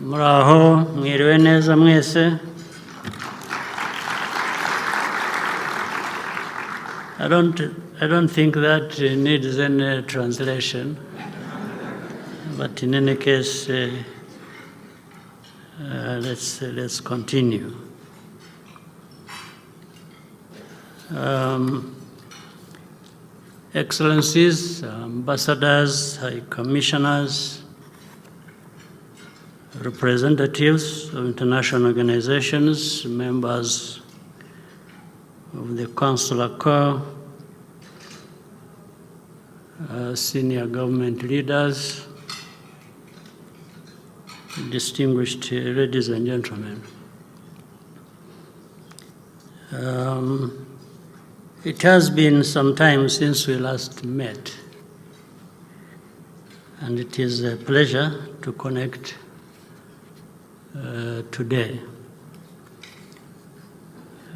Muraho, mwiriwe neza mwese. I don't think that needs any translation, but in any case, let's continue. Excellencies, ambassadors, high commissioners, representatives of international organizations, members of the Consular Corps, senior government leaders, distinguished ladies and gentlemen. It has been some time since we last met, and it is a pleasure to connect today.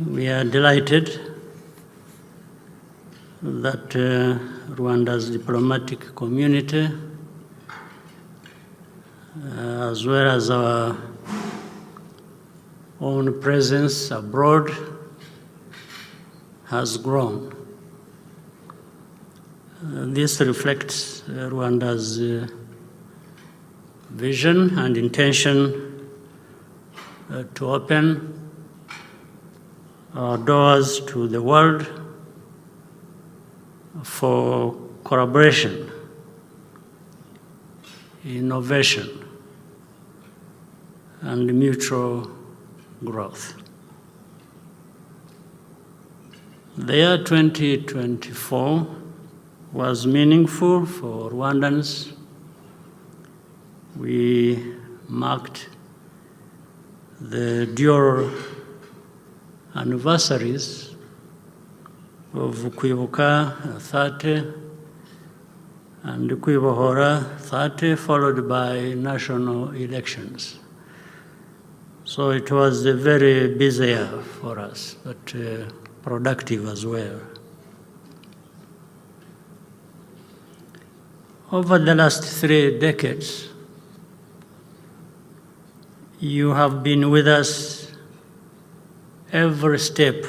We are delighted that Rwanda's diplomatic community, as well as our own presence abroad, has grown. This reflects Rwanda's vision and intention to open our doors to the world for collaboration, innovation, and mutual growth. The year 2024 was meaningful for Rwandans. We marked the dual anniversaries of Kwibuka 30 and Kwibohora 30, followed by national elections. So it was a very busy year for us, but productive as well. Over the last 3 decades, you have been with us every step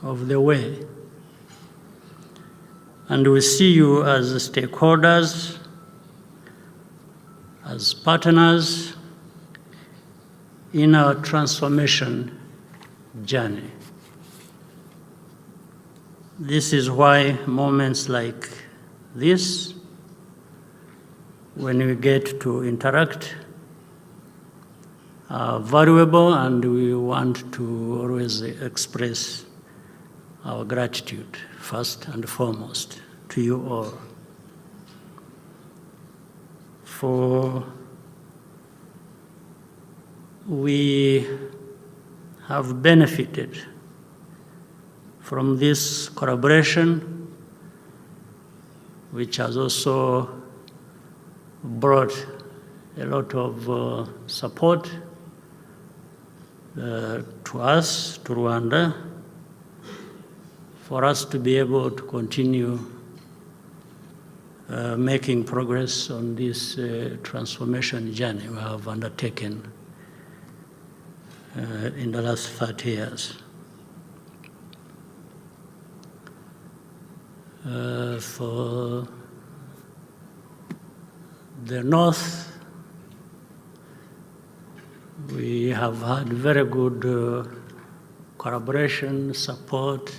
of the way. And we see you as stakeholders, as partners in our transformation journey. This is why moments like this, when we get to interact, are valuable, and we want to always express our gratitude, first and foremost, to you all. For we have benefited from this collaboration, which has also brought a lot of support to us, to Rwanda, for us to be able to continue making progress on this transformation journey we have undertaken in the last 30 years. For the North, we have had very good collaboration, support,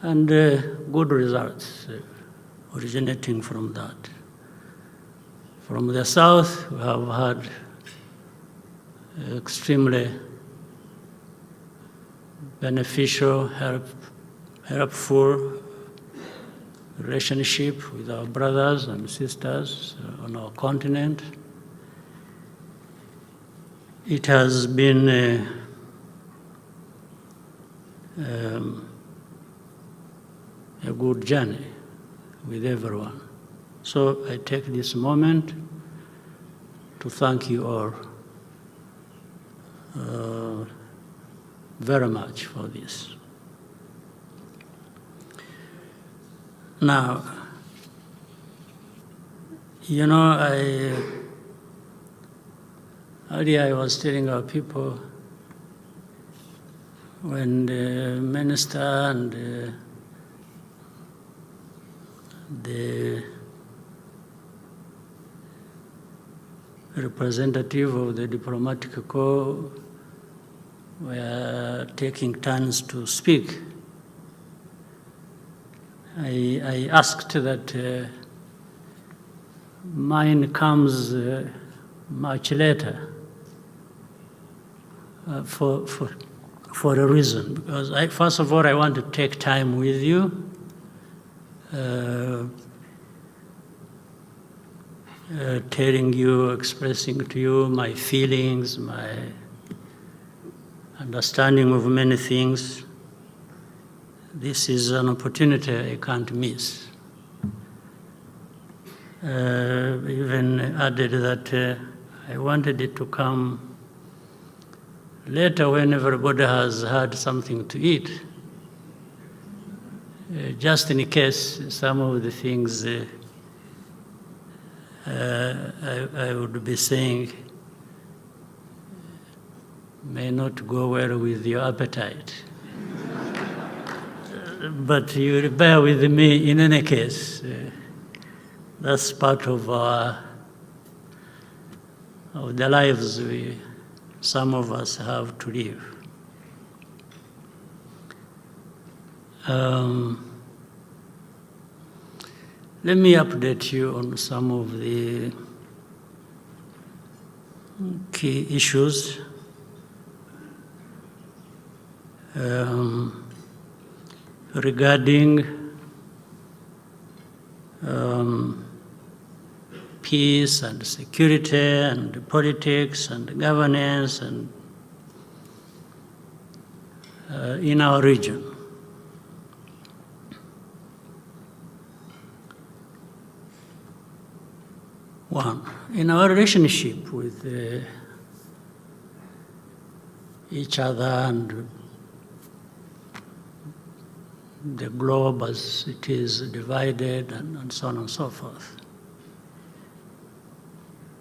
and good results originating from that. From the South, we have had extremely beneficial, helpful relationship with our brothers and sisters on our continent. It has been a good journey with everyone. So I take this moment to thank you all very much for this. Now, you know, Earlier I was telling our people when the minister and the representative of the diplomatic corps were taking turns to speak, I asked that mine comes much later for a reason. Because first of all, I want to take time with you. Telling you, expressing to you my feelings, my understanding of many things. This is an opportunity I can't miss. Even added that I wanted it to come later when everybody has had something to eat, just in case some of the things I would be saying may not go well with your appetite. But you will bear with me in any case. That's part of the lives some of us have to live. Let me update you on some of the key issues. Regarding peace and security and politics and governance and in our region. One, in our relationship with each other and the globe as it is divided and so on and so forth.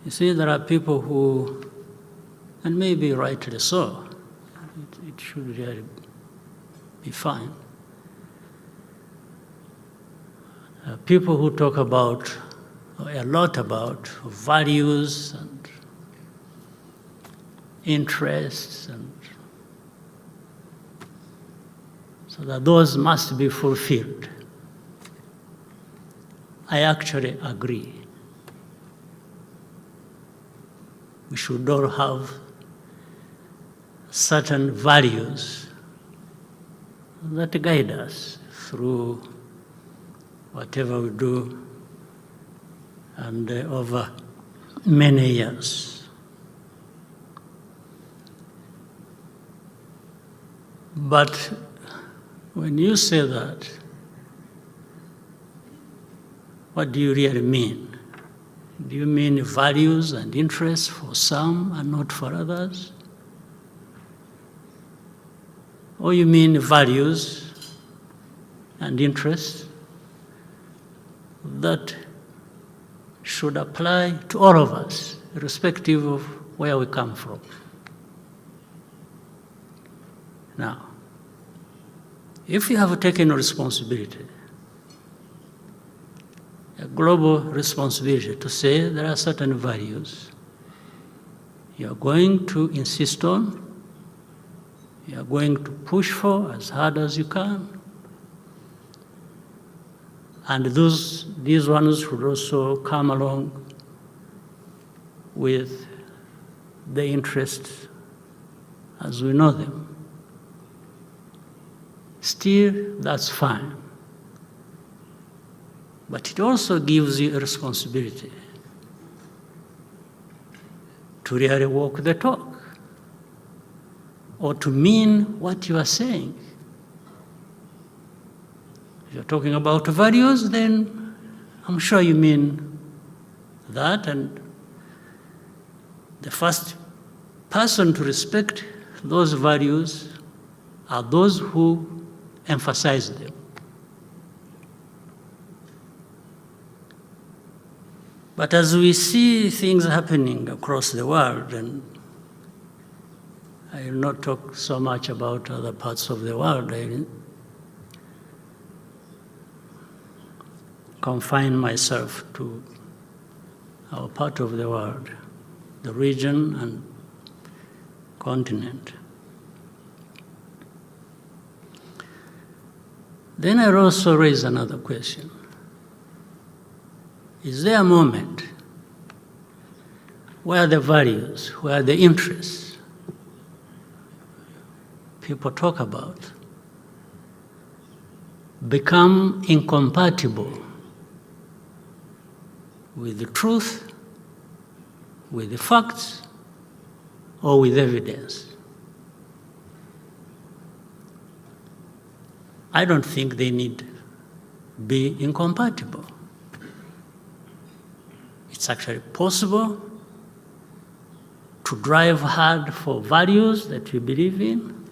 You see, there are people who, and maybe rightly so, it should really be fine. People who talk about, a lot about values and interests, and so that those must be fulfilled. I actually agree. We should all have certain values that guide us through whatever we do and over many years. But when you say that, what do you really mean? Do you mean values and interests for some and not for others? Or you mean values and interests that should apply to all of us, irrespective of where we come from? Now, if you have taken responsibility, a global responsibility to say there are certain values you are going to insist on, you are going to push for as hard as you can, and these ones should also come along with the interests as we know them. Still, that's fine. But it also gives you a responsibility to really walk the talk or to mean what you are saying. If you're talking about values, then I'm sure you mean that, and the first person to respect those values are those who emphasize them. But as we see things happening across the world, and I will not talk so much about other parts of the world. I will confine myself to our part of the world, the region and continent. Then I also raise another question. Is there a moment where the values, where the interests people talk about become incompatible with the truth, with the facts, or with evidence? I don't think they need be incompatible. It's actually possible to drive hard for values that you believe in,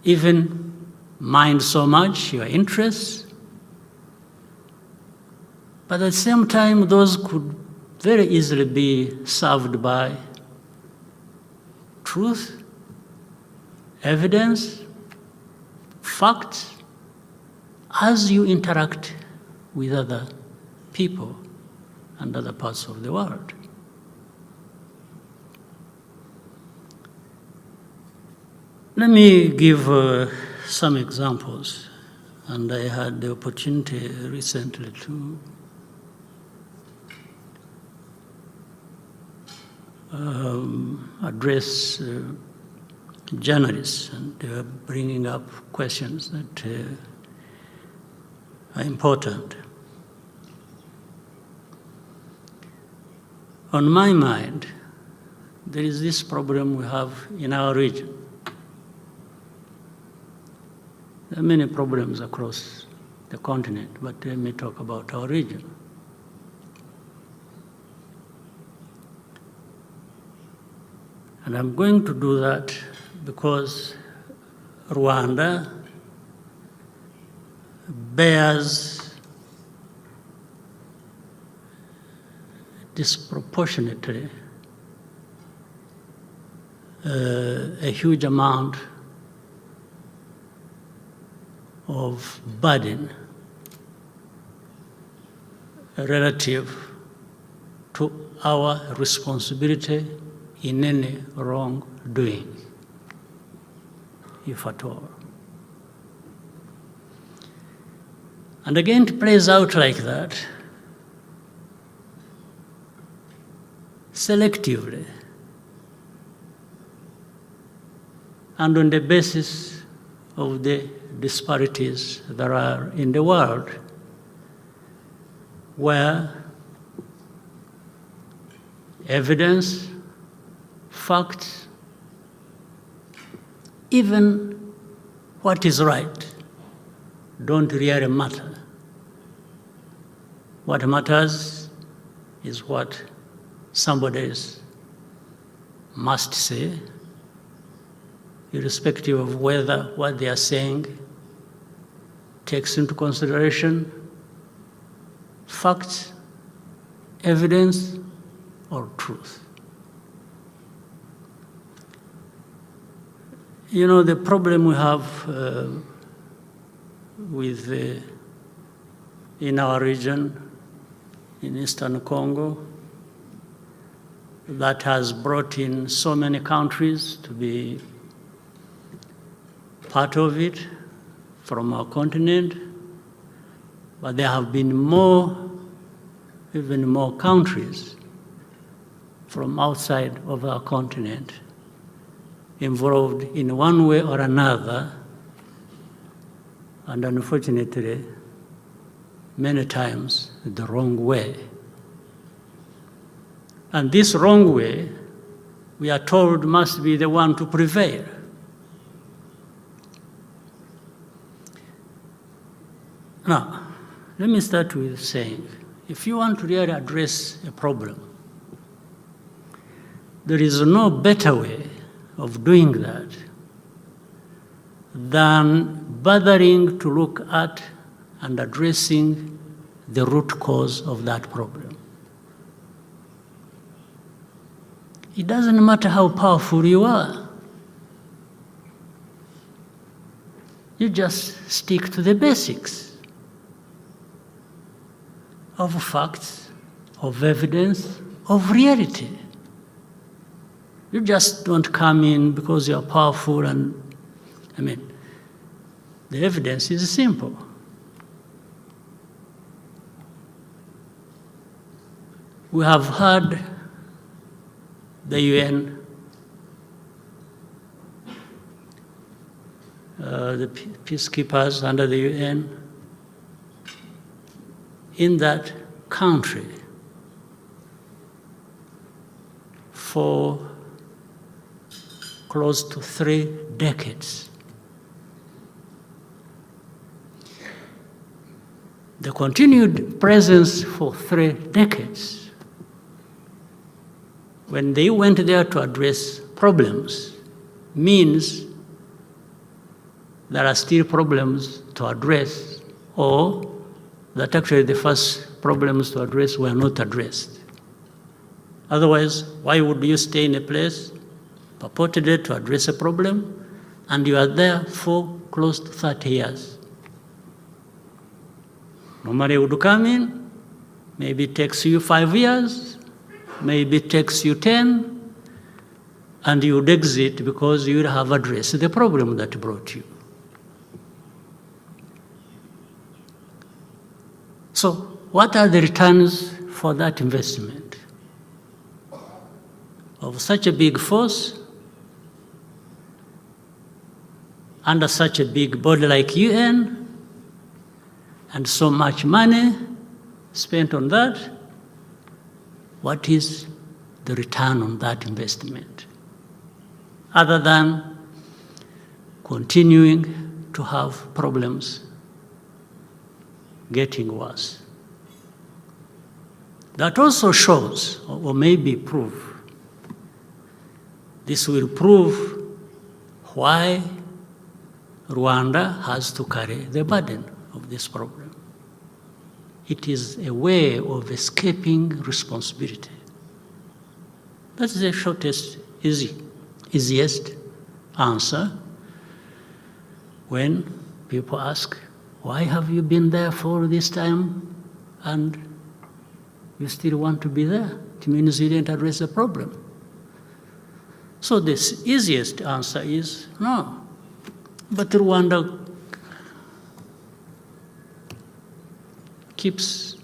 even mind so much your interests, but at the same time, those could very easily be served by truth, evidence, facts, as you interact with other people and other parts of the world. Let me give some examples, and I had the opportunity recently to address journalists, and they were bringing up questions that are important. On my mind, there is this problem we have in our region. There are many problems across the continent, but let me talk about our region. And I'm going to do that because Rwanda bears disproportionately a huge amount of burden relative to our responsibility in any wrongdoing, if at all. And again, it plays out like that, selectively, and on the basis of the disparities that are in the world, where evidence, facts, even what is right, don't really matter. What matters is what somebody else must say, irrespective of whether what they are saying takes into consideration facts, evidence, or truth. You know, the problem we have in our region, in Eastern Congo, that has brought in so many countries to be part of it from our continent, but there have been even more countries from outside of our continent involved in one way or another, and unfortunately, many times the wrong way. And this wrong way, we are told, must be the one to prevail. Now, let me start with saying, if you want to really address a problem, there is no better way of doing that than bothering to look at and addressing the root cause of that problem. it doesn't matter how powerful you are. You just stick to the basics of facts, of evidence, of reality. You just don't come in because you're powerful and, the evidence is simple. We have heard the UN, the peacekeepers under the UN in that country for close to 3 decades. The continued presence for 3 decades, when they went there to address problems, means there are still problems to address, or that actually the first problems to address were not addressed. Otherwise, why would you stay in a place purportedly to address a problem, and you are there for close to 30 years? Normally you would come in, maybe it takes you 5 years, maybe it takes you 10, and you would exit because you would have addressed the problem that brought you. So what are the returns for that investment of such a big force under such a big body like UN, and so much money spent on that? What is the return on that investment? Other than continuing to have problems getting worse. That also shows, or maybe prove, this will prove why Rwanda has to carry the burden of this problem. It is a way of escaping responsibility. That's the shortest, easiest answer when people ask, why have you been there for this time and you still want to be there? It means you didn't address the problem. So the easiest answer is no. But Rwanda keeps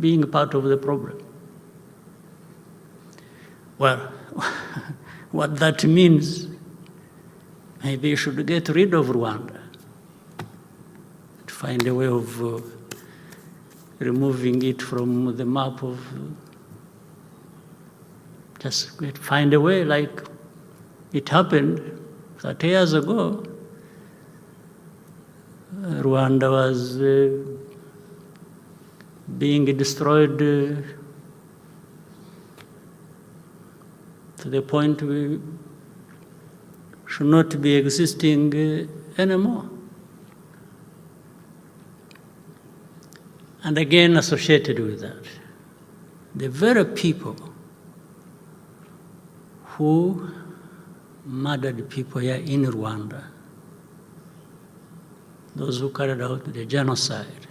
being part of the problem. Well, what that means, maybe you should get rid of Rwanda, to find a way of removing it from the map of, just find a way like it happened 30 years ago. Rwanda was being destroyed to the point we should not be existing anymore. And again, associated with that, the very people who murdered people here in Rwanda, those who carried out the genocide,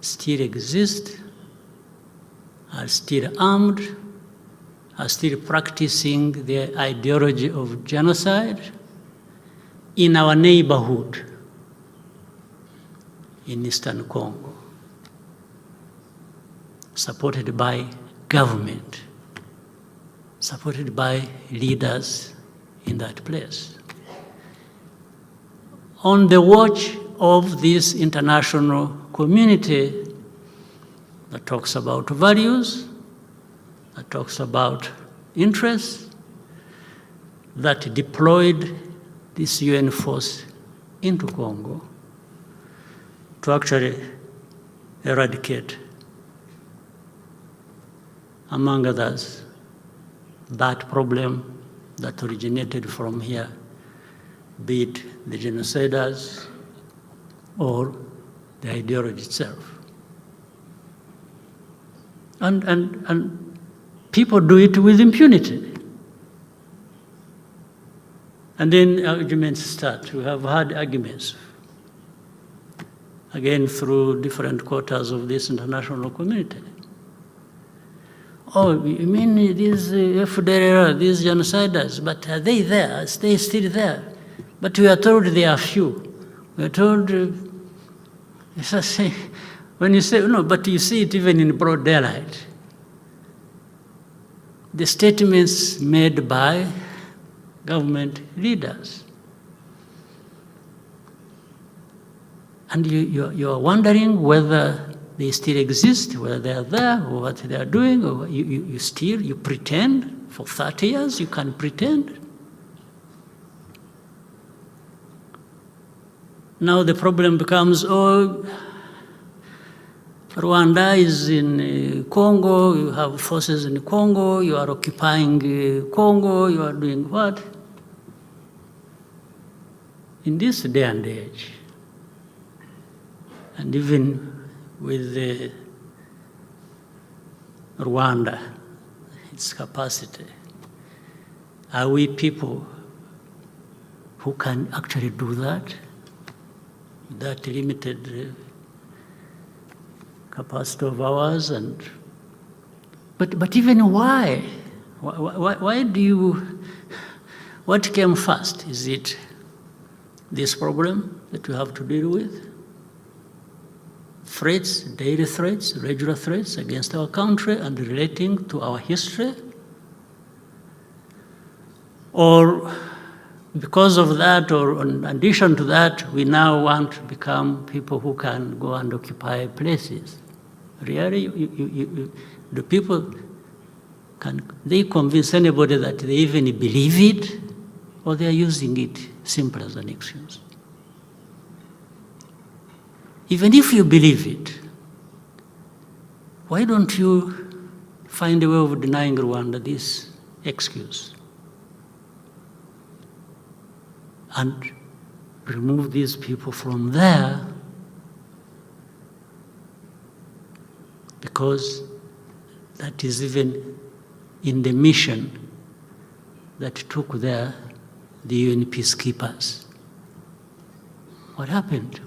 still exist, are still armed, are still practicing their ideology of genocide in our neighborhood in Eastern Congo, supported by government, supported by leaders in that place. On the watch of this international community that talks about values, that talks about interests, that deployed this UN force into Congo to actually eradicate, among others, that problem that originated from here, be it the genociders or the ideology itself. And people do it with impunity. And then arguments start. We have had arguments, again, through different quarters of this international community. Oh, you mean these FDLR, these genociders, but are they there? Are they still there? But we are told they are few. We are told, when you say, no, but you see it even in broad daylight. The statements made by government leaders. And you are wondering whether they still exist, whether they are there, or what they are doing, or you pretend for 30 years, you can pretend. Now the problem becomes, oh, Rwanda is in Congo, you have forces in Congo, you are occupying Congo, you are doing what? In this day and age, and even with Rwanda, its capacity, are we people who can actually do that? That limited capacity of ours, but even why? Why do you? What came first? Is it this problem that we have to deal with? Threats, daily threats, regular threats against our country and relating to our history? Or because of that, or in addition to that, we now want to become people who can go and occupy places? Really, the people, can they convince anybody that they even believe it, or they are using it simply as an excuse? Even if you believe it, why don't you find a way of denying Rwanda this excuse and remove these people from there? Because that is even in the mission that took there the UN peacekeepers. What happened?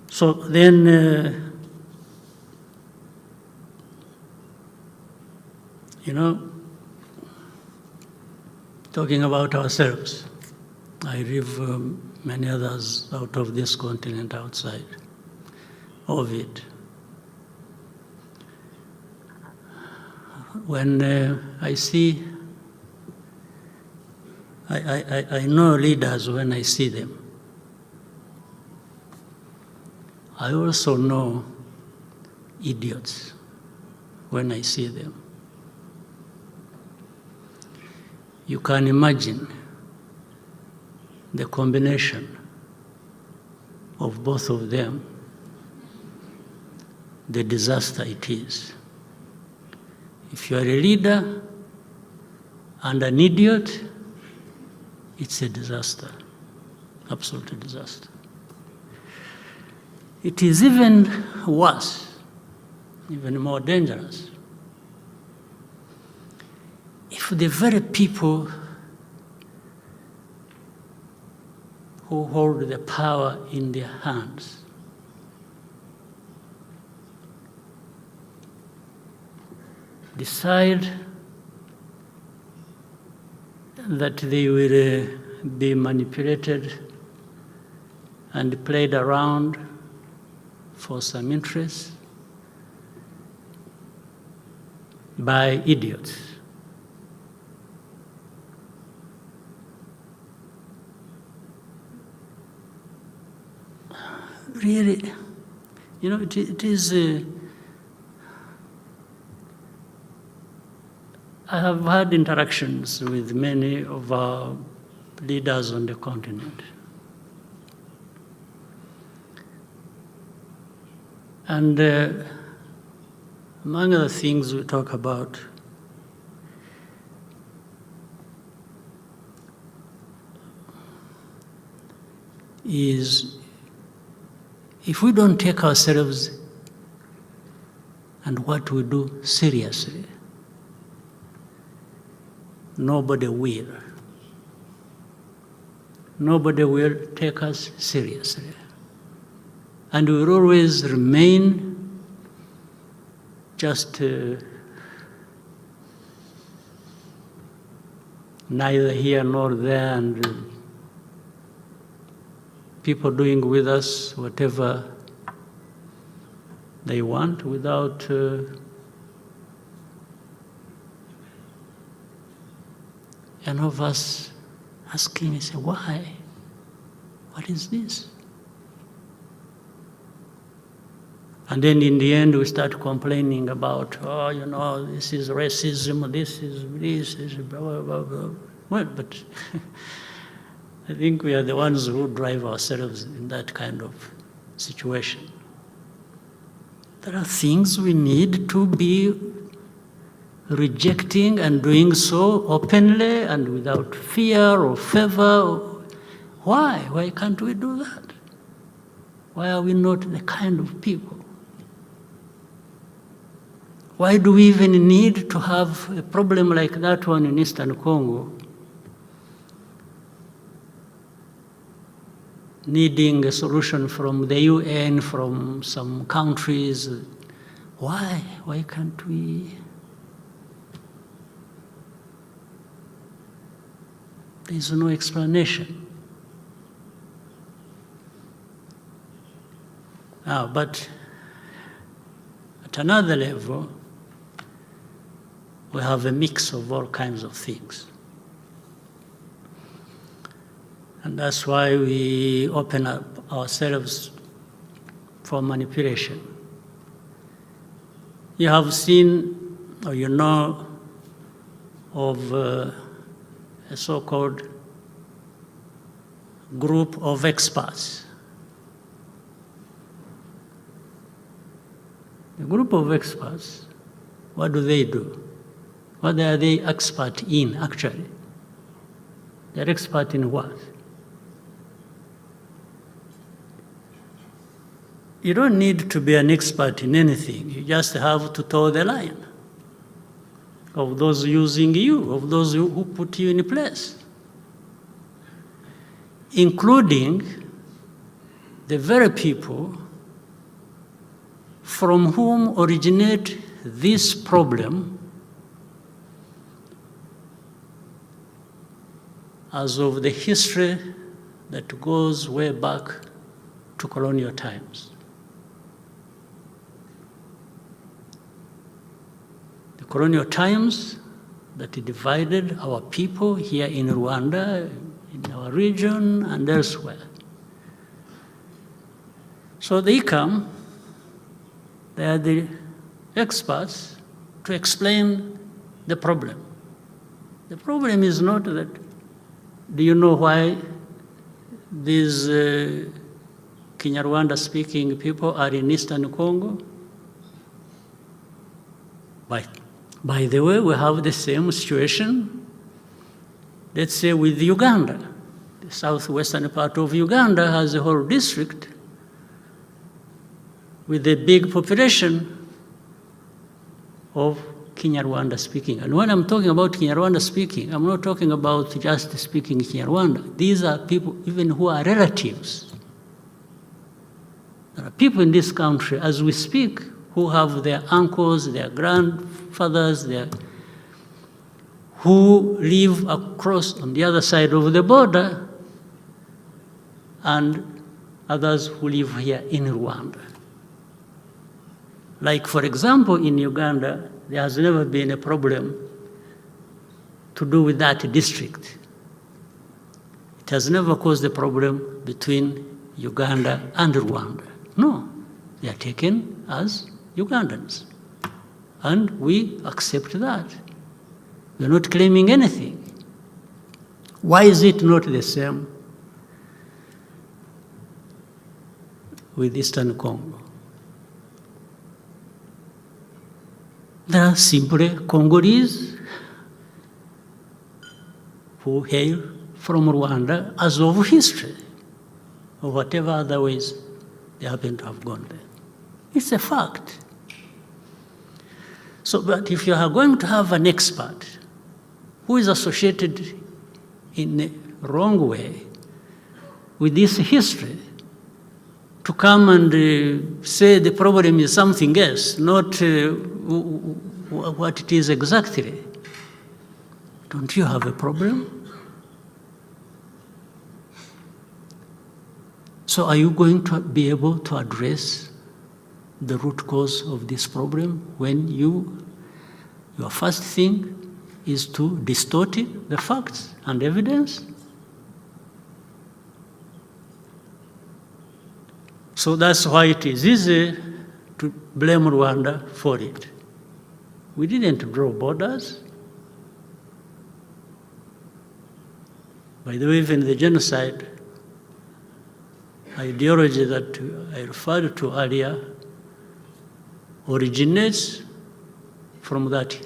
So then, talking about ourselves, I leave many others out of this continent, outside of it. When I see, I know leaders when I see them. I also know idiots when I see them. You can imagine the combination of both of them, the disaster it is. If you are a leader and an idiot, it's a disaster, absolute disaster. It is even worse, even more dangerous, if the very people who hold the power in their hands decide that they will be manipulated and played around for some interest by idiots. Really, it is. I have had interactions with many of our leaders on the continent. And among other things we talk about is if we don't take ourselves and what we do seriously, nobody will. Nobody will take us seriously. And we will always remain just neither here nor there, and people doing with us whatever they want without any of us asking me, say, why? What is this? And then in the end, we start complaining about, oh, you know, this is racism, this is blah, blah, blah, blah. Well, but I think we are the ones who drive ourselves in that kind of situation. There are things we need to be rejecting and doing so openly and without fear or favor. Why? Why can't we do that? Why are we not the kind of people? Why do we even need to have a problem like that one in Eastern Congo, needing a solution from the UN, from some countries? Why? Why can't we? There's no explanation. But at another level, we have a mix of all kinds of things. And that's why we open up ourselves for manipulation. You have seen, or you know, of a so-called group of experts. The group of experts, what do? What are they expert in, actually? They're expert in what? You don't need to be an expert in anything. You just have to toe the line of those using you, of those who put you in place, including the very people from whom originate this problem as of the history that goes way back to colonial times. The colonial times that divided our people here in Rwanda, in our region, and elsewhere. So they come, they are the experts to explain the problem. The problem is not that, do you know why these Kinyarwanda speaking people are in Eastern Congo? By the way, we have the same situation, let's say, with Uganda. The southwestern part of Uganda has a whole district with a big population of Kinyarwanda speaking. And when I'm talking about Kinyarwanda speaking, I'm not talking about just speaking Kinyarwanda. These are people even who are relatives. There are people in this country, as we speak, who have their uncles, their grandfathers, who live across on the other side of the border, and others who live here in Rwanda. Like, for example, in Uganda, there has never been a problem to do with that district. It has never caused a problem between Uganda and Rwanda. No, they are taken as Ugandans. And we accept that. We're not claiming anything. Why is it not the same with Eastern Congo? There are simply Congolese who hail from Rwanda as of history, or whatever other ways They happen to have gone there. It's a fact. So, but if you are going to have an expert who is associated in a wrong way with this history to come and say the problem is something else, not what it is exactly, don't you have a problem? So are you going to be able to address the root cause of this problem when your first thing is to distort the facts and evidence? So that's why it is easy to blame Rwanda for it. We didn't draw borders. By the way, even the genocide ideology that I referred to earlier originates from that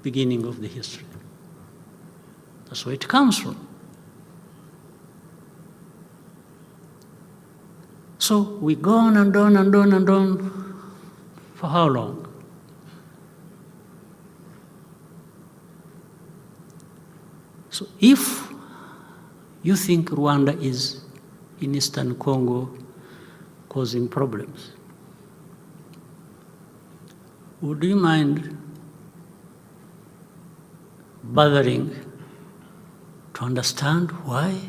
beginning of the history. That's where it comes from. So we go on and on and on and on. For how long? So if you think Rwanda is in Eastern Congo causing problems, would you mind bothering to understand why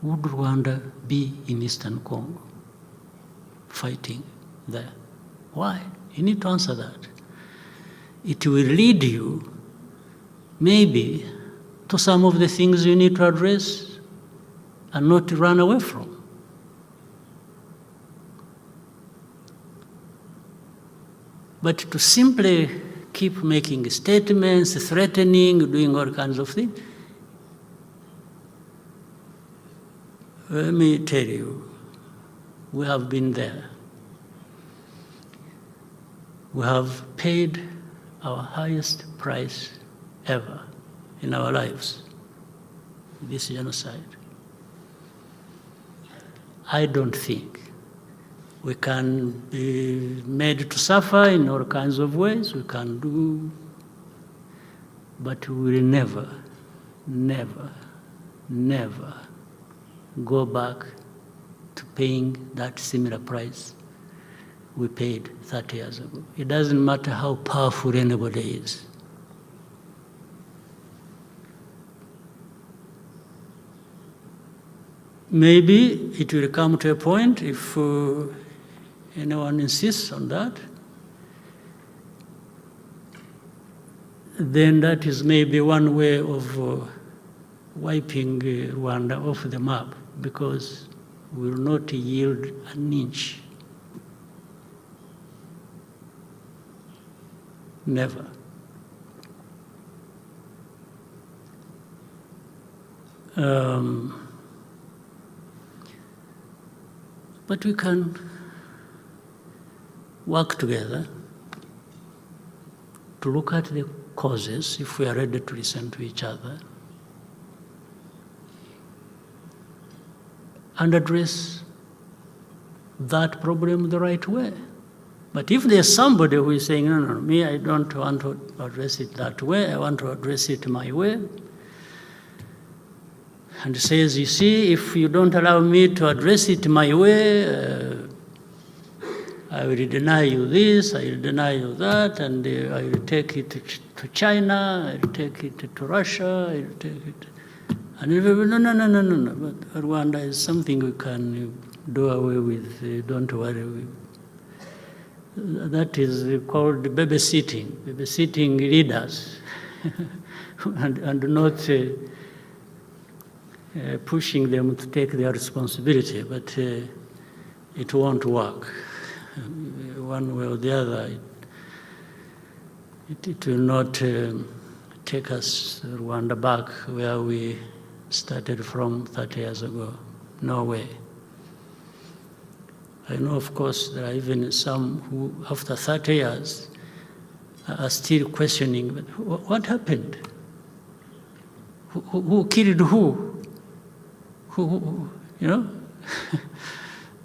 would Rwanda be in Eastern Congo fighting there? Why? You need to answer that. It will lead you maybe to some of the things you need to address and not to run away from. But to simply keep making statements, threatening, doing all kinds of things, let me tell you, we have been there. We have paid our highest price ever in our lives, this genocide. I don't think we can be made to suffer in all kinds of ways. We can do, but we will never, never, never go back to paying that similar price we paid 30 years ago. It doesn't matter how powerful anybody is. Maybe it will come to a point, if anyone insists on that, then that is maybe one way of wiping Rwanda off the map, because we will not yield an inch. Never. But we can work together to look at the causes if we are ready to listen to each other and address that problem the right way. But if there's somebody who is saying, no, me, I don't want to address it that way, I want to address it my way, and says, you see, if you don't allow me to address it my way, I will deny you this, I will deny you that, and I will take it to China, I will take it to Russia, I will take it. And no. But Rwanda is something we can do away with, don't worry. That is called babysitting leaders, and not pushing them to take their responsibility, but it won't work. One way or the other, it will not take us, Rwanda, back where we started from 30 years ago. No way. I know, of course, there are even some who, after 30 years, are still questioning, but what happened? Who killed who? Who, you know?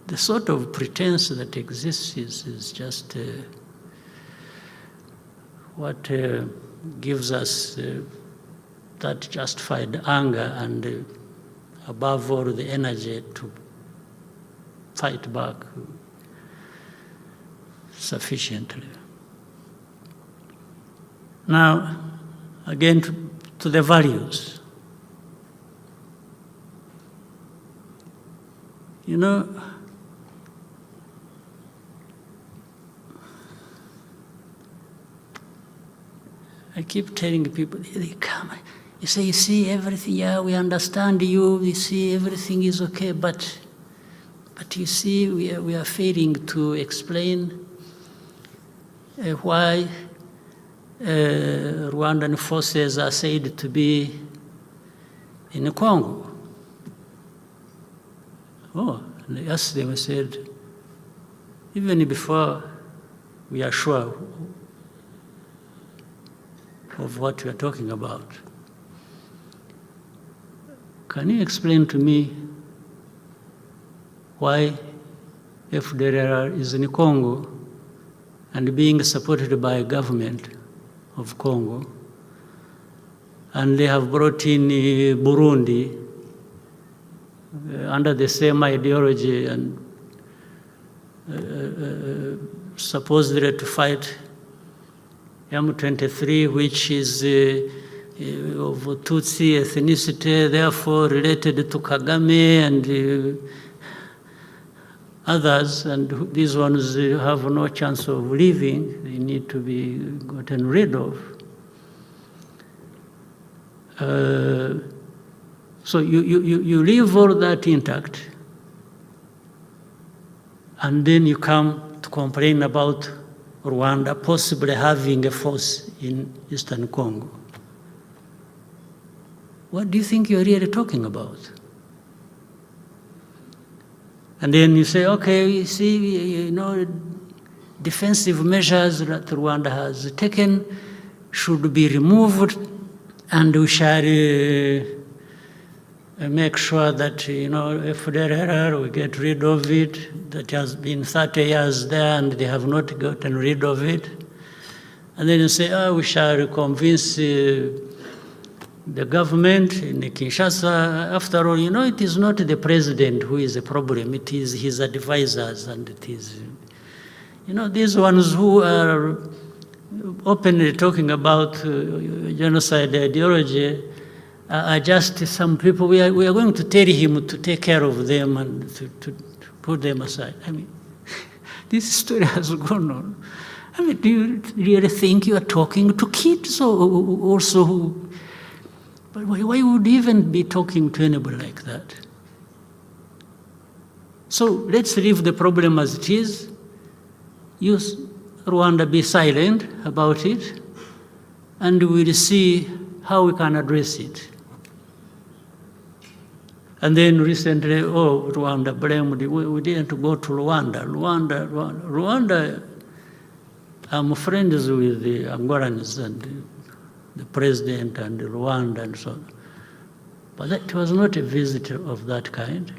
the sort of pretense that exists is just what gives us that justified anger and above all the energy to fight back sufficiently. Now, again to the values. You know, I keep telling people, they come, you say, you see everything, yeah, we understand you, we see everything is okay, but you see, we are failing to explain why Rwandan forces are said to be in Congo. Oh, and I asked them, I said, even before we are sure of what we are talking about, can you explain to me why FDLR is in Congo and being supported by government of Congo, and they have brought in Burundi under the same ideology and supposedly to fight M23, which is of Tutsi ethnicity, therefore related to Kagame and others, and these ones have no chance of living. They need to be gotten rid of. So you leave all that intact, and then you come to complain about Rwanda possibly having a force in Eastern Congo. What do you think you're really talking about? And then you say, okay, you see, you know, defensive measures that Rwanda has taken should be removed, and we shall make sure that, you know, FDLR, we get rid of it. That has been 30 years there and they have not gotten rid of it. And then you say, oh, we shall convince the government in Kinshasa. After all, you know, it is not the president who is the problem, it is his advisors, and it is, you know, these ones who are openly talking about genocide ideology are just some people. We are going to tell him to take care of them and to put them aside. I mean, this story has gone on. I mean, do you really think you are talking to kids or also who? But why would you even be talking to anybody like that? So let's leave the problem as it is. Use Rwanda, be silent about it, and we'll see how we can address it. And then recently, oh, Rwanda blamed, we didn't go to Rwanda. Rwanda, I'm friends with the Angolans and the president and Rwanda and so on. But that was not a visit of that kind.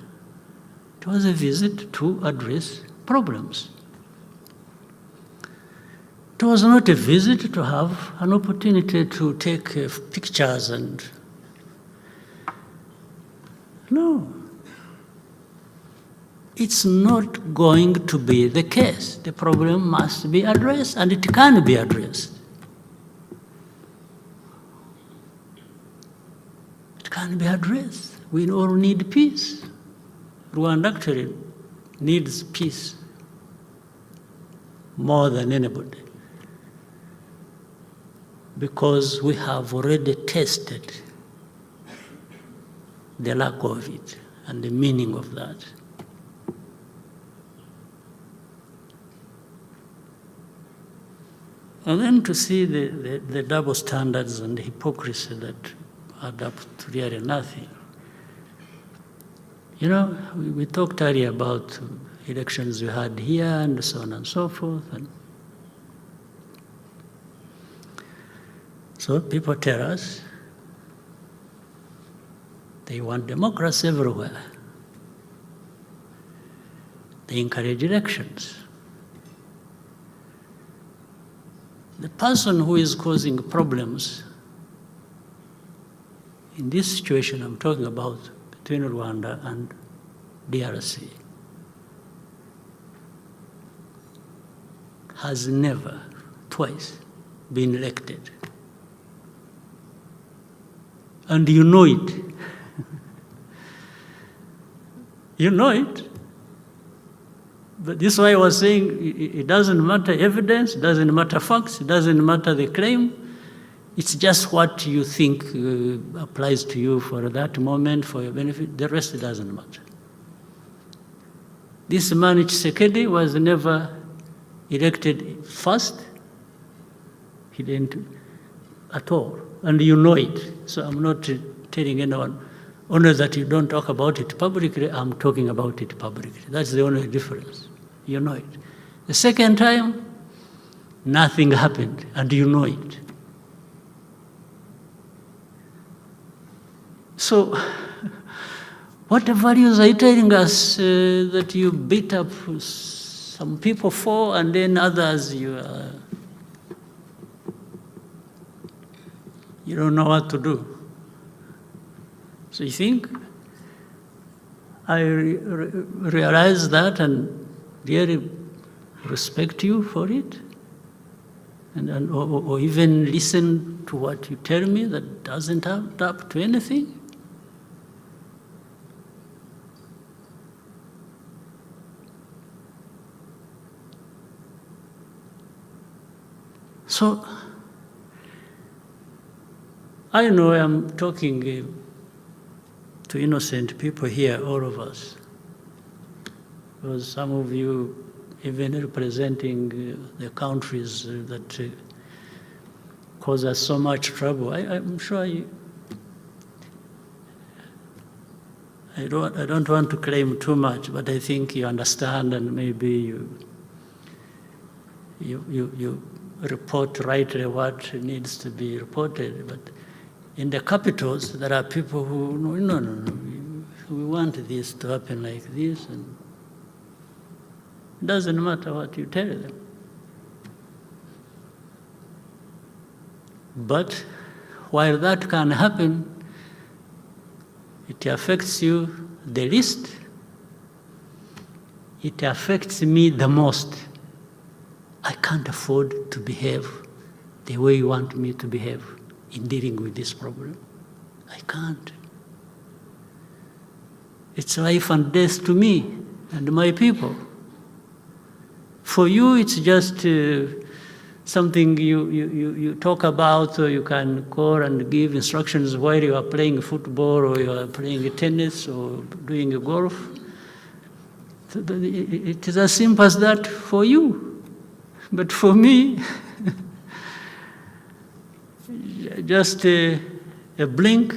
It was a visit to address problems. It was not a visit to have an opportunity to take pictures and... No. It's not going to be the case. The problem must be addressed, and it can be addressed. It can be addressed. We all need peace. Rwanda actually needs peace more than anybody, because we have already tested the lack of it and the meaning of that. And then to see the double standards and the hypocrisy that add up to really nothing. You know, we talked earlier about elections we had here and so on and so forth. And so people tell us they want democracy everywhere. They encourage elections. The person who is causing problems in this situation I'm talking about between Rwanda and DRC has never, twice, been elected. And you know it. You know it. But this is why I was saying it doesn't matter evidence, it doesn't matter facts, it doesn't matter the claim. It's just what you think applies to you for that moment, for your benefit. The rest doesn't matter. This man, Tshisekedi, was never elected first. He didn't at all. And you know it. So I'm not telling anyone, only that you don't talk about it publicly, I'm talking about it publicly. That's the only difference. You know it. The second time, nothing happened, and you know it. So, what values are you telling us that you beat up some people for, and then others you don't know what to do? So you think I realize that and really respect you for it, or even listen to what you tell me that doesn't add up to anything? So, I know I'm talking to innocent people here, all of us, because some of you even representing the countries that cause us so much trouble. I'm sure I don't want to claim too much, but I think you understand, and maybe you report rightly what needs to be reported. But in the capitals, there are people who, no, we want this to happen like this, and it doesn't matter what you tell them. But while that can happen, it affects you the least, it affects me the most. I can't afford to behave the way you want me to behave in dealing with this problem. I can't. It's life and death to me and my people. For you, it's just something you talk about, or you can call and give instructions while you are playing football, or you are playing tennis, or doing golf. It is as simple as that for you. But for me, just a blink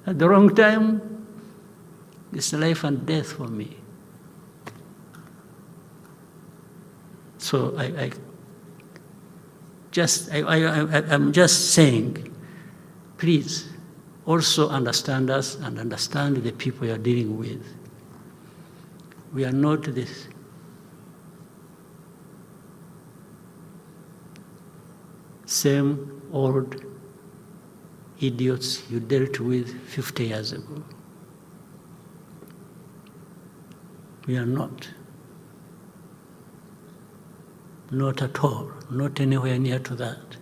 at the wrong time, it's life and death for me. So I'm just saying, please also understand us and understand the people you are dealing with. We are not this. Same old idiots you dealt with 50 years ago. We are not. Not at all. Not anywhere near to that.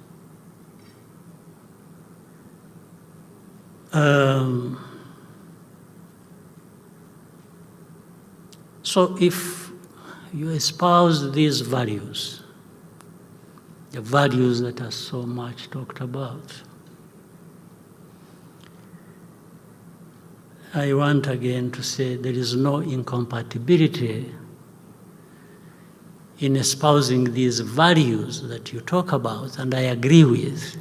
So if you espouse these values, the values that are so much talked about, I want again to say there is no incompatibility in espousing these values that you talk about, and I agree with.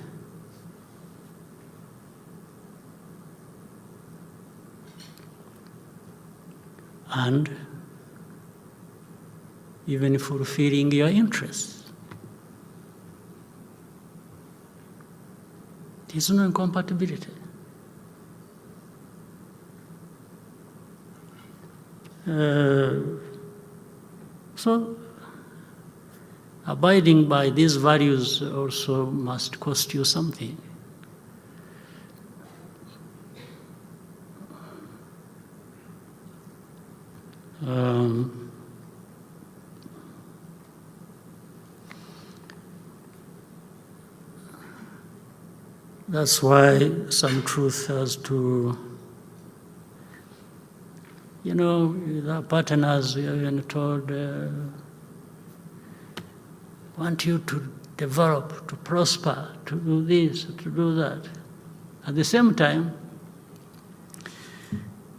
And even fulfilling your interests. There's no incompatibility. So abiding by these values also must cost you something. That's why some truth has to, you know, with our partners, we are even told, want you to develop, to prosper, to do this, to do that. At the same time,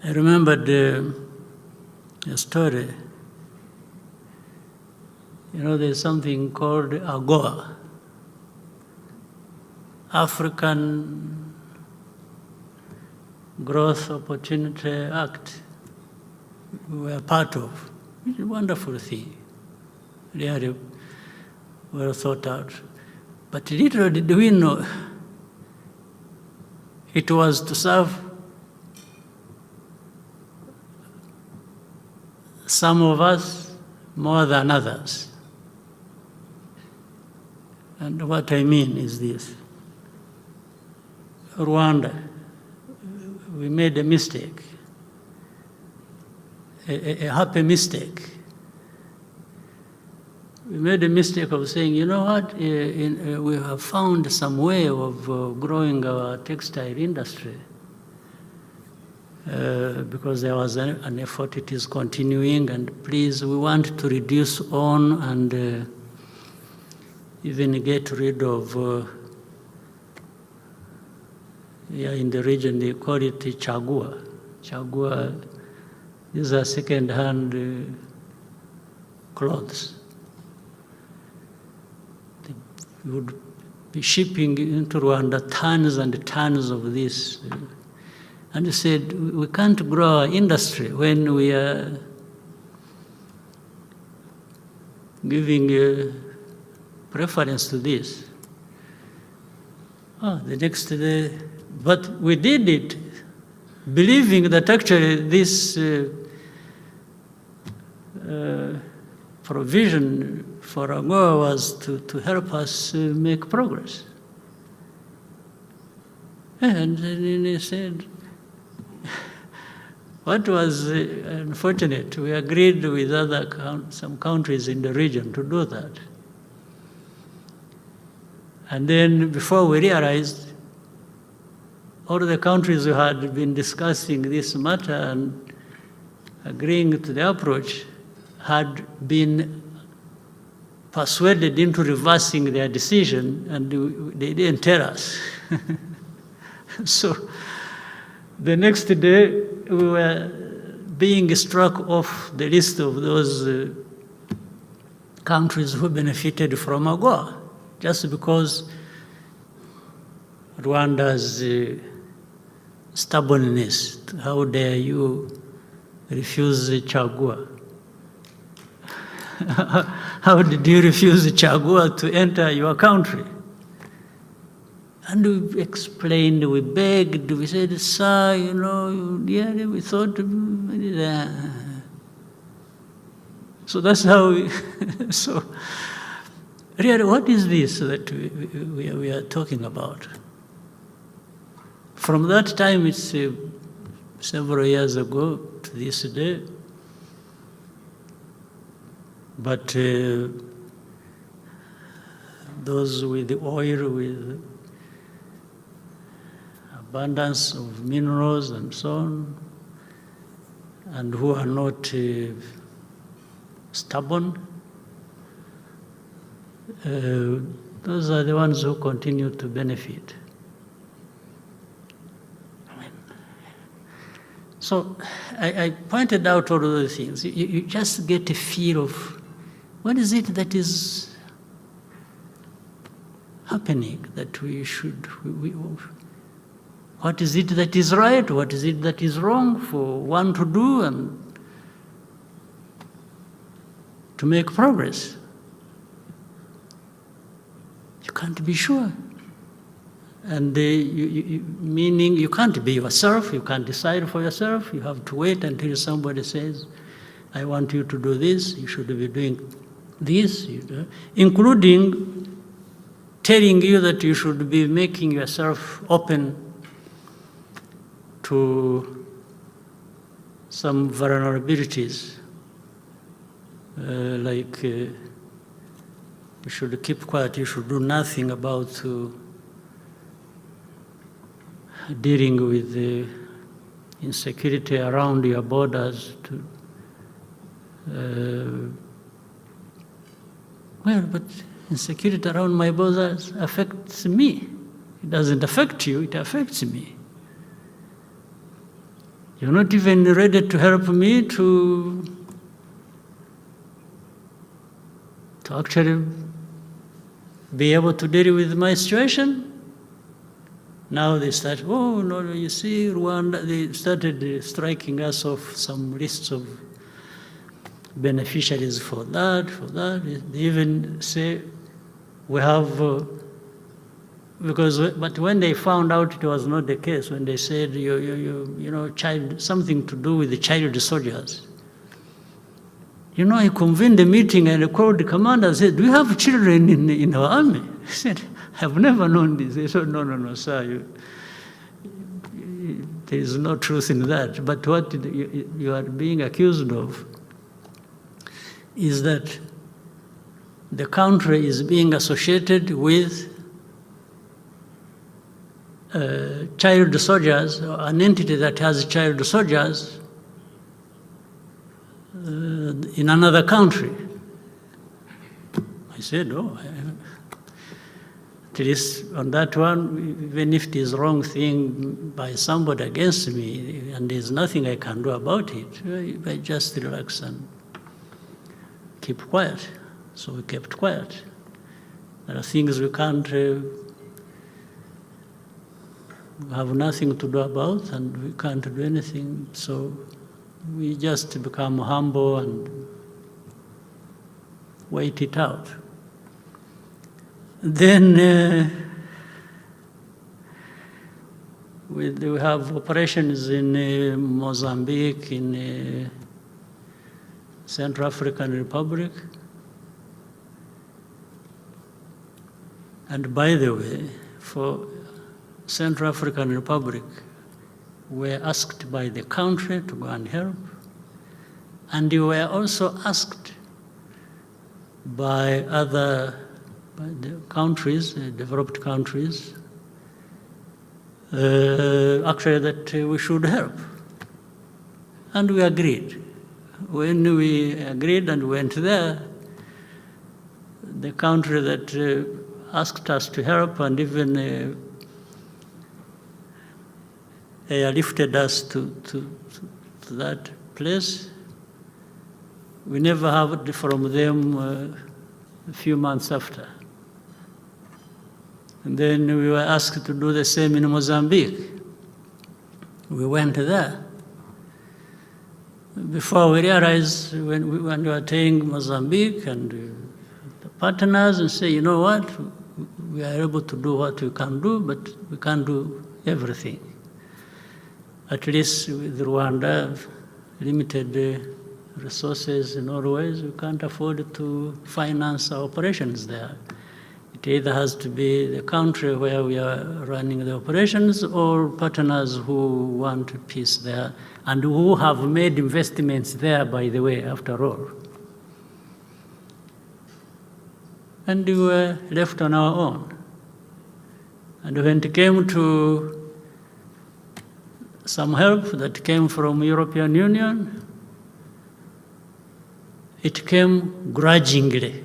I remembered a story. You know, there's something called AGOA, African Growth Opportunity Act. We were part of. It's a wonderful thing, really well thought out. But little did we know it was to serve some of us more than others. And what I mean is this. Rwanda, we made a mistake, a happy mistake. We made a mistake of saying, you know what, we have found some way of growing our textile industry because there was an effort, it is continuing, and please, we want to reduce on and even get rid of in the region, they call it chagua. Chagua, these are second-hand clothes. They would be shipping into Rwanda tons and tons of this. And they said, we can't grow our industry when we are giving preference to this. The next day, but we did it believing that actually this provision for AGOA was to help us make progress. And then he said, what was unfortunate, we agreed with some countries in the region to do that. And then before we realized, all the countries who had been discussing this matter and agreeing to the approach had been persuaded into reversing their decision, and they didn't tell us. So the next day, we were being struck off the list of those countries who benefited from AGOA, just because Rwanda's stubbornness. How dare you refuse chagua? How did you refuse chagua to enter your country? And we explained, we begged, we said, sir, you know, yeah, we thought, so that's how we, so really, what is this that we are talking about? From that time, it's several years ago to this day, but those with the oil, with abundance of minerals and so on, and who are not stubborn, those are the ones who continue to benefit. So I pointed out all of those things. You just get a feel of what is it that is happening that we should, what is it that is right, what is it that is wrong for one to do and to make progress. You can't be sure. And meaning you can't be yourself, you can't decide for yourself, you have to wait until somebody says, I want you to do this, you should be doing this, including telling you that you should be making yourself open to some vulnerabilities, like you should keep quiet, you should do nothing about dealing with the insecurity around your borders. Well, but insecurity around my borders affects me. It doesn't affect you, it affects me. You're not even ready to help me to actually be able to deal with my situation. Now they start, oh, no, you see, Rwanda, they started striking us off some lists of beneficiaries for that. They even say we have, but when they found out it was not the case, when they said, you know, something to do with the child soldiers. You know, I convened a meeting and I called the commander and said, do you have children in our army? He said, I've never known this. They said, no, sir, there is no truth in that. But what you are being accused of is that the country is being associated with child soldiers, or an entity that has child soldiers in another country. I said, oh, at least on that one, even if it is wrong thing by somebody against me, and there's nothing I can do about it, I just relax and keep quiet. So we kept quiet. There are things we can't, we have nothing to do about, and we can't do anything. So we just become humble and wait it out. Then we have operations in Mozambique, in Central African Republic. And by the way, for Central African Republic, were asked by the country to go and help. And you were also asked by the countries, developed countries, actually that we should help. And we agreed. When we agreed and went there, the country that asked us to help and even lifted us to that place, we never heard from them a few months after. And then we were asked to do the same in Mozambique. We went there. Before we realized, when we were taking Mozambique and the partners and say, you know what, we are able to do what we can do, but we can't do everything. At least with Rwanda, limited resources in all ways, we can't afford to finance our operations there. It either has to be the country where we are running the operations or partners who want peace there and who have made investments there, by the way, after all. And we were left on our own. And when it came to some help that came from European Union, it came grudgingly.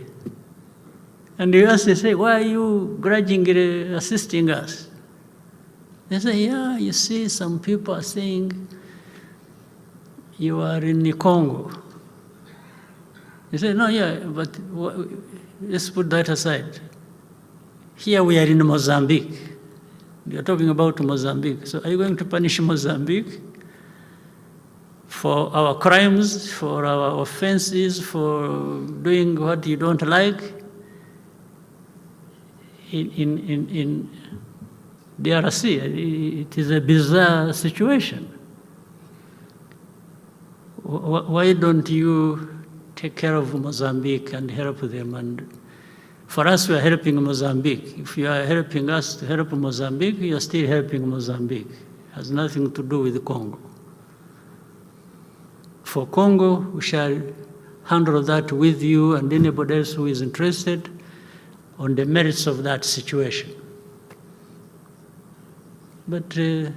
And you ask, they say, why are you grudgingly assisting us? They say, yeah, you see, some people are saying you are in the Congo. They say, no, yeah, but let's put that aside. Here we are in Mozambique. You're talking about Mozambique. So are you going to punish Mozambique for our crimes, for our offenses, for doing what you don't like in DRC? It is a bizarre situation. why don't you take care of Mozambique and help them? And for us, we are helping Mozambique. If you are helping us to help Mozambique, you are still helping Mozambique. It has nothing to do with Congo. For Congo, we shall handle that with you and anybody else who is interested on the merits of that situation. But the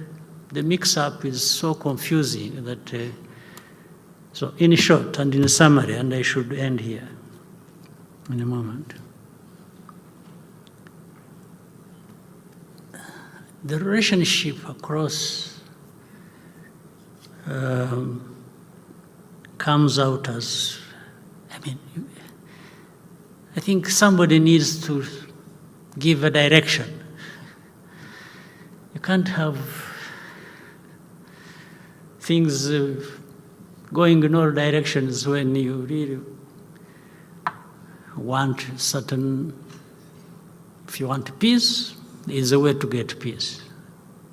mix-up is so confusing that, so in short and in summary, and I should end here in a moment. The relationship across comes out as, I think somebody needs to give a direction. You can't have things going in all directions when you really want certain, if you want peace, there is a way to get peace.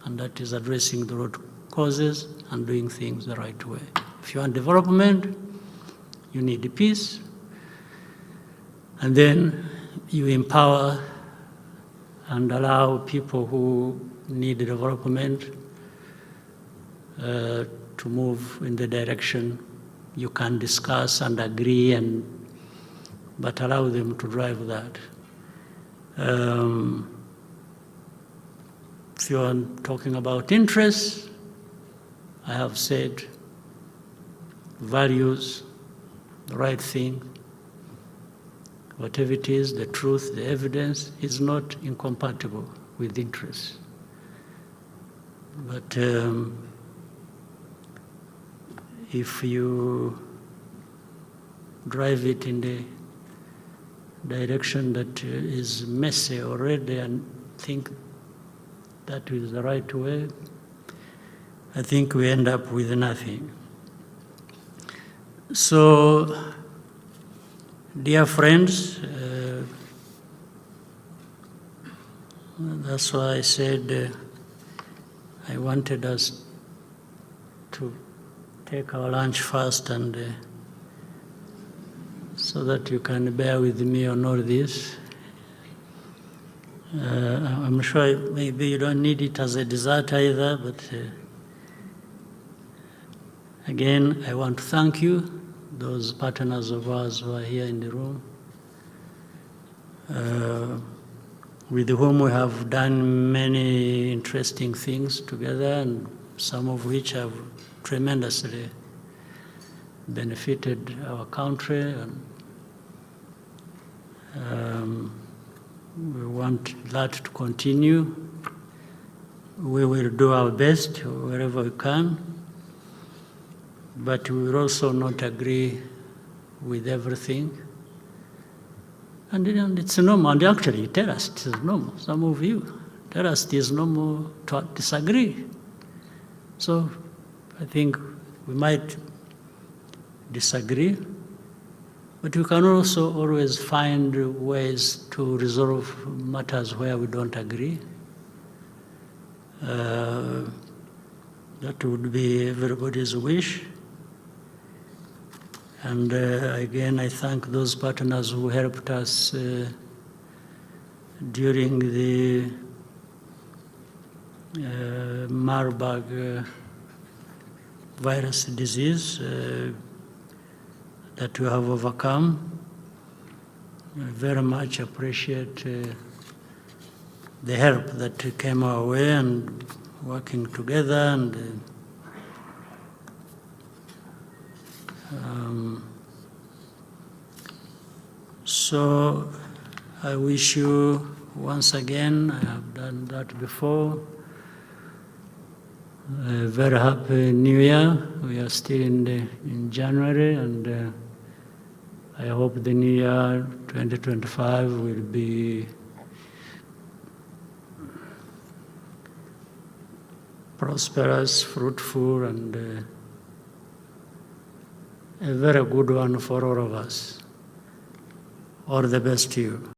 And that is addressing the root causes and doing things the right way. If you want development, you need peace. And then you empower and allow people who need development to move in the direction you can discuss and agree, but allow them to drive that. If you are talking about interests, I have said values, the right thing, whatever it is, the truth, the evidence is not incompatible with interests. But if you drive it in the direction that is messy already and think that is the right way, I think we end up with nothing. So, dear friends, that's why I said I wanted us to take our lunch first, and so that you can bear with me on all this. I'm sure maybe you don't need it as a dessert either, but again, I want to thank you, those partners of ours who are here in the room, with whom we have done many interesting things together, and some of which have tremendously benefited our country. And we want that to continue. We will do our best wherever we can, but we will also not agree with everything. And it's normal, and actually tell us it is normal. Some of you tell us it is normal to disagree. So I think we might disagree, but we can also always find ways to resolve matters where we don't agree. That would be everybody's wish. And again, I thank those partners who helped us during the Marburg virus disease that we have overcome. I very much appreciate the help that came our way, and working together, and so I wish you once again, I have done that before, a very happy New Year. We are still in January, and I hope the New Year 2025 will be prosperous, fruitful, and a very good one for all of us. All the best to you.